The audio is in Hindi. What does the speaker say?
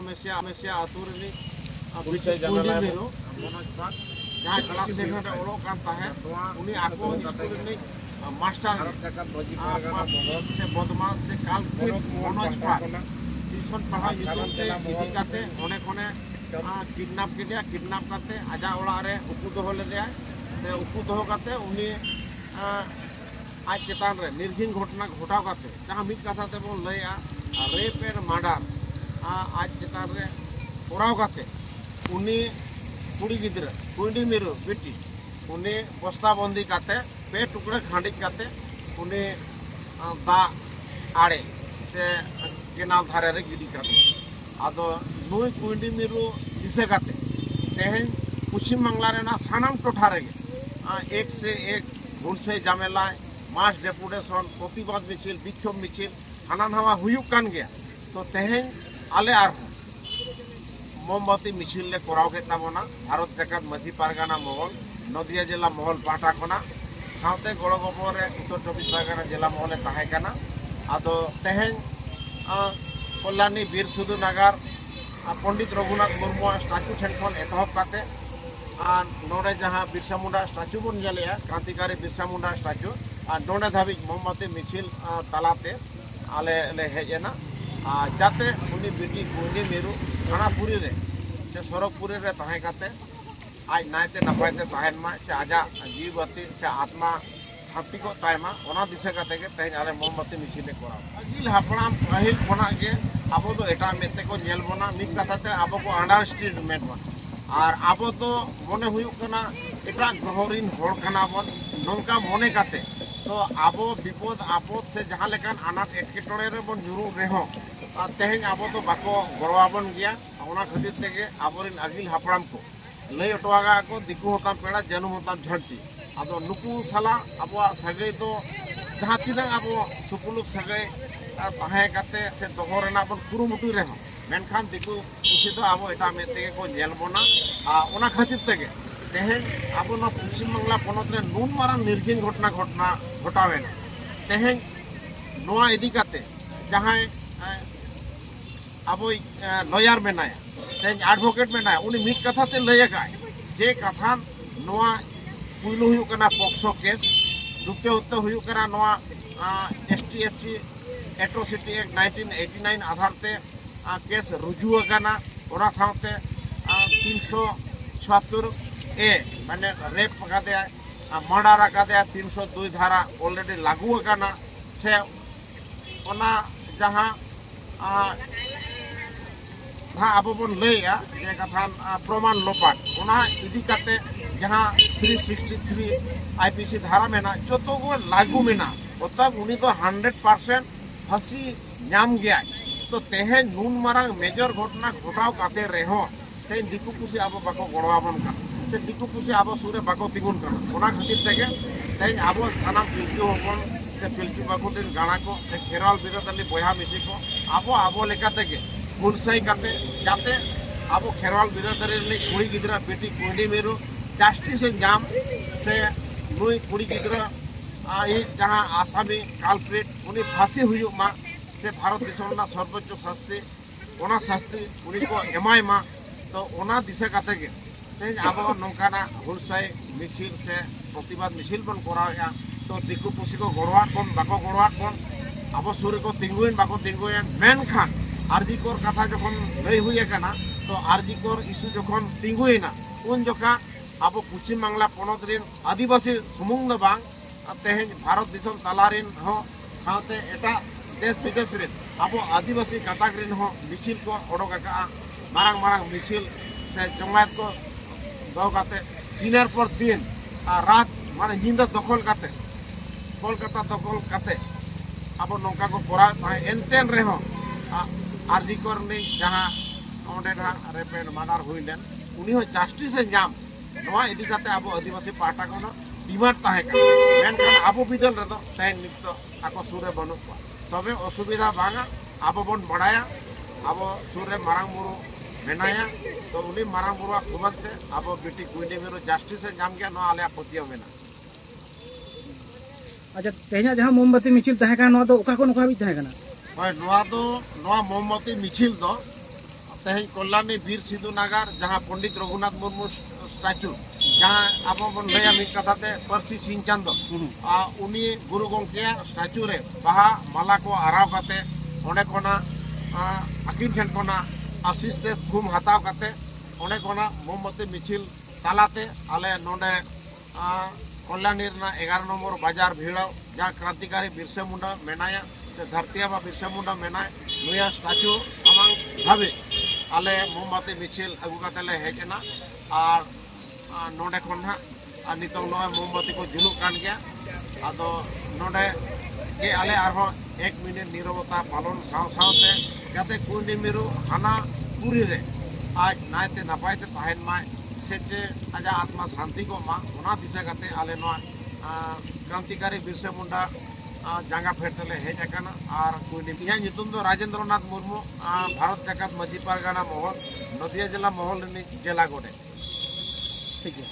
आमेसिया आतुर रे बिटी कुंडी मेरो मनोज पाक जहाँ क्लास 7 रे ओलो कान ताहे उनी आको स्कूल रे मास्टर से बदमाश से काल मनोज पाक टीचर पढ़ा इतोते इदी काते ओने कोने किडनैप केदिया किडनैप काते आजा ओड़ा रे उकु दोहो लेदिया ते उकु दोहो काते उनी आज चेतान रे निर्घिन घटना घटाव काते जहाँ मिद कथा ते बोन लैया रेप एंड मर्डर आज चेतान रे कोराव काते उनी कुड़ी गिद्रा कुंडी मेरू बेटी उनी बस्ता बंदी काते पे टुकड़े खांडी काते उनी दा आड़े से केनाल धारे रे गिडी काते आदो नुई कुंडी मेरू दिसे काते तेहें पश्चिम बांगला रे ना सानाम टोठा रे एक से एक हुंसे जामेला मास डेपुटेशन प्रतिबाद मिছিল विक्षोभ मिছিল हाना नवा हुयुक कान गया तो तेहें आले आर मोमबत्ती मिছিল ले कोराव के ताबोना भारत जगत मझी पारगाना महल नदिया जिला महल पाटा कोना साउते गड़गोबर रे उत्तर 24 परगना जिला महल ताहे काना आदो तेहें कल्याणी वीर सुधु नगर पंडित रघुनाथ मुर्मू स्टाचू ठेन एतहब काते नोड़े जहाँ बिरसा मुंडा स्टाचू बन जलिया क्रांतिकारी बिरसा मुंडा स्टाचू नोड़े धाबी मोमबत्ती मिছিল तालाते आले ले हेजना जाते उनी बेटी कुंडी मेरू थानापुरी रे से सरकपुरी रे ताहे काते आज नायते नपायते ताहेन मा से आजा जीवती से आत्मा शांति को तायमा ओना दिशा काते के तेज आले मोमबत्ती मिছিল कोरा अगिल हापड़ाम पहिल कोना के आबो तो एटा मेते को नेल बोना मिक कथाते आबो को अंडरस्टैंडमेंट बन और आबो तो मने हुयुक कना एटा ग्रहरिन होड़ कना बन नोंका मने काते तो आबो विपद आपद से जहाँ लेकान अनाथ एटकेटोड़े रे बन जुरू रेहो तेहें आबो तो बाको गड़वाबन गया ओना खातिर तेगे आबोरिन अगिल हापड़ाम को लई अटवागा को दिकु होता पेड़ा जनुम होता झड़ती आदो नुकु साला आबो सगै तो जहाँ तीना आबो सुपुलुक सगै ताहे काते से दोहो रेना बन कुरुमुटु रेहो मेनखान दिकु कुसी तो आबो एटा में तेगे को नेल बोना ओना खातिर तेगे तेहें आबो ना पश्चिम बांगला पनत रे नुन मारान निर्घिन घटना घटावेना तेहें नोआ इदी काते जहाँ आबो लॉयर मेनाया तेज एडवोकेट मेनाया उनी मिद कथा ते लैया जे कथा नोआ पुइलो हुयुक कना पॉक्सो केस दुते उत्ते हुयुक कना नोआ ST/SC एट्रोसिटी एक्ट 1989 आधार ते केस रुजु कना ओरा साथे 376 ए माने रेप काते मर्डर काते 302 धारा ऑलरेडी लागू कना से ओना जहां आबो बन लैया जे कथान प्रमाण लोपाट ओना इदी काते जहां 363 IPC धारा मेना जतो को लागू मेना मतलब उनी तो 100% फांसी नाम गया तो तेहे नून मारांग मेजर घटना घटाव काते रेहो ते दिकु कुसी आबो बाको गड़वाबन का से दिकु कुसी आबो सुरे बाको तिगुन का ओना खातिर तेगे ते आबो थाना पिलचु होबन से पिलचु बाको दिन गाना को से खेराल बिरदली बया मिसी को आबो लेका तेगे गुलसाई काते जाते आबो खेरवाल बिरादरी ले कुड़ी गिदरा बेटी कुंडी मेरू जस्टिस जाम से नुई कुड़ी गिदरा जहाँ आसामी कालप्रेट उनी फांसी हुई मा से भारत दिसम ना सर्वोच्च शास्ति ओना शास्ति उनी को एमाय मा तो ओना दिशा काते के तेज आबो नोंकाना हुलसाई मिছিল से प्रतिबाद मिছিল बन कराया तो दिकु पुसी को गड़वाट बन बाको गड़वाट बन आबो सूर्य को तिंगुइन बाको तिंगुइन मेनखान आरजीकोर कथा जखन लई हुई कना तो आरजीकोर इस्यू जखन तिंगुइना उन जोका आबो पश्चिम बांगला पनत रिन आदिवासी सुमुंग द बांग तेहें भारत दिसम तालारिन हो साथे एटा देश विदेश रे आबो आदिवासी गाताक रिन हो मिছিল को ओडोक का मारांग मारांग मिছিল से जमात को दो काते दिनेर पर दिन रात माने हिंदा दखल काते कोलकाता दखल काते आबो नोंका को कोरा एनतेन रे हो आरजीकोर ने जहाँ ओंडे ना रेपेड मर्डर हुईलेन उनी हो जस्टिस जाम नोआ इदी काते आबो आदिवासी पाटा को डिमांड ताहे का मेनखान आबो बिदल रे दो तेन नित आको सुरे बनु तबे असुविधा बांगा आबो बन बड़ाया आबो सुरे मारांग मुरु मेनाया तो उनी मारांग मुरुआ खुबते आबो बेटी कुंडी मेरू जस्टिस जाम गया नो आले पतिया मेना अच्छा तेजा जहाँ मोमबत्ती मिছিল ताहे का नो तो ओका को नोका भी ताहे का मोमबत्ती मिছিল तेज कल्याणी बीर सिधु नागार जहाँ पंडित रघुनाथ मुर्मू स्टैचू जहाँ अब बन लैया मिद कथाते परसी सिंह चांदो उनी गुरु गंके स्टैचू रे बाहा माला को आराव काते ओंडे कोना आकिन ठेन कोना आशीष से थुम हताव काते ओंडे कोना मोमबत्ती मिছিল तालाते आले नोंडे कल्याणी 11 नंबर बाजार भीड़ाव जहाँ क्रांतिकारी बिरसा मुंडा मेनाया धरतिया बा बिरसा मुंडा मेनाय नुया स्टैचू सामांग भावे आले मोमबत्ती मिছিল अगु कातेले हेजना और नोंडे खन हा नितों नोय मोमबत्ती को जुलुक कान गया आदो नोंडे के आले आरो 1 मिनट नीरवता पालन सावते जाते कुंडी मिरु हाना पूरी रे आज नायते नपायते तहन मा सेचे आजा आत्मा शांति को मा ओना दिशा काते आले नो क्रांतिकारी बिरसा मुंडा जांगा फेटले हेज अकाना और कुंडी इया नितुम दो राजेंद्रनाथ मुर्मू भारत जाकात माजी पारगाना महल नदिया जिला महल जिला गोडे ठीक है।